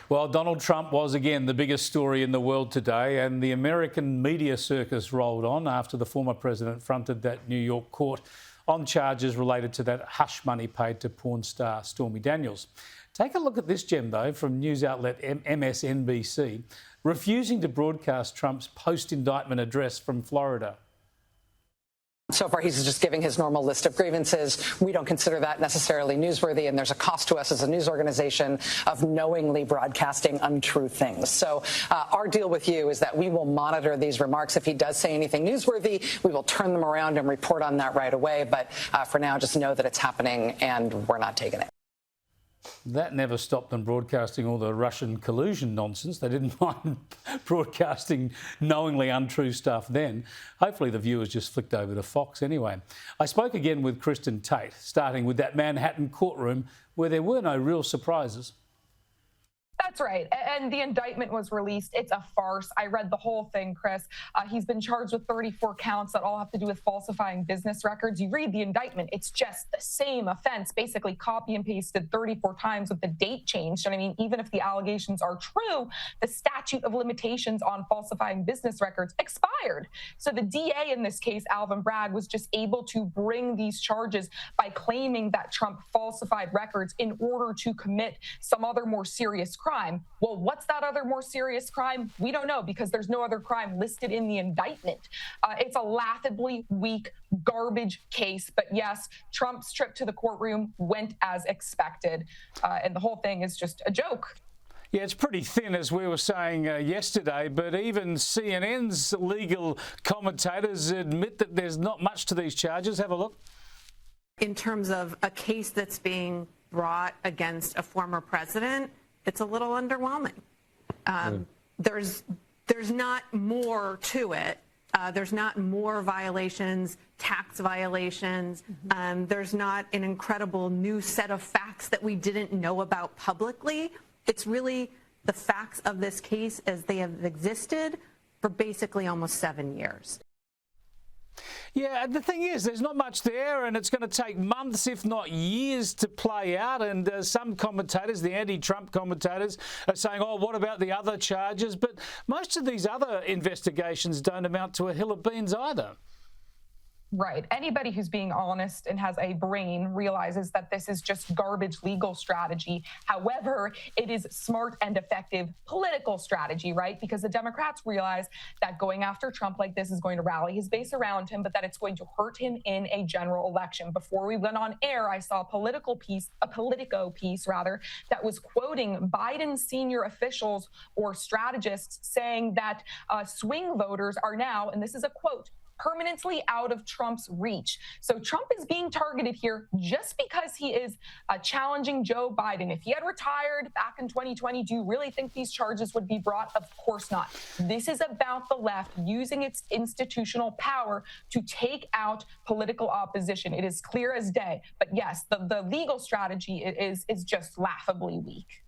Well, Donald Trump was again the biggest story in the world today, and the American media circus rolled on after the former president fronted that New York court on charges related to that hush money paid to porn star Stormy Daniels. Take a look at this gem, though, from news outlet MSNBC, refusing to broadcast Trump's post-indictment address from Florida. So far, he's just giving his normal list of grievances. We don't consider that necessarily newsworthy, and there's a cost to us as a news organization of knowingly broadcasting untrue things. So our deal with you is that we will monitor these remarks. If he does say anything newsworthy, we will turn them around and report on that right away. But for now, just know that it's happening and we're not taking it. That never stopped them broadcasting all the Russian collusion nonsense. They didn't mind broadcasting knowingly untrue stuff then. Hopefully the viewers just flicked over to Fox anyway. I spoke again with Kristin Tate, starting with that Manhattan courtroom where there were no real surprises. That's right. And the indictment was released. It's a farce. I read the whole thing, Chris. He's been charged with 34 counts that all have to do with falsifying business records. You read the indictment, it's just the same offense, basically copy and pasted 34 times with the date changed. And I mean, even if the allegations are true, the statute of limitations on falsifying business records expired. So the DA in this case, Alvin Bragg, was just able to bring these charges by claiming that Trump falsified records in order to commit some other more serious crime. Well, what's that other more serious crime? We don't know because there's no other crime listed in the indictment. It's a laughably weak garbage case. But yes, Trump's trip to the courtroom went as expected. And the whole thing is just a joke. Yeah, it's pretty thin, as we were saying yesterday, but even CNN's legal commentators admit that there's not much to these charges. Have a look. In terms of a case that's being brought against a former president, it's a little underwhelming. There's not more to it. There's not more violations, tax violations. There's not an incredible new set of facts that we didn't know about publicly. It's really the facts of this case as they have existed for basically almost 7 years. Yeah, the thing is, there's not much there, and it's going to take months, if not years, to play out. And some commentators, the anti-Trump commentators, are saying, oh, what about the other charges? But most of these other investigations don't amount to a hill of beans either. Right. Anybody who's being honest and has a brain realizes that this is just garbage legal strategy. However, it is smart and effective political strategy, right? Because the Democrats realize that going after Trump like this is going to rally his base around him, but that it's going to hurt him in a general election. Before we went on air, I saw a Politico piece, that was quoting Biden's senior officials or strategists saying that swing voters are now, and this is a quote, permanently out of Trump's reach. So Trump is being targeted here just because he is challenging Joe Biden. If he had retired back in 2020, do you really think these charges would be brought? Of course not. This is about the left using its institutional power to take out political opposition. It is clear as day. But yes, the legal strategy is just laughably weak.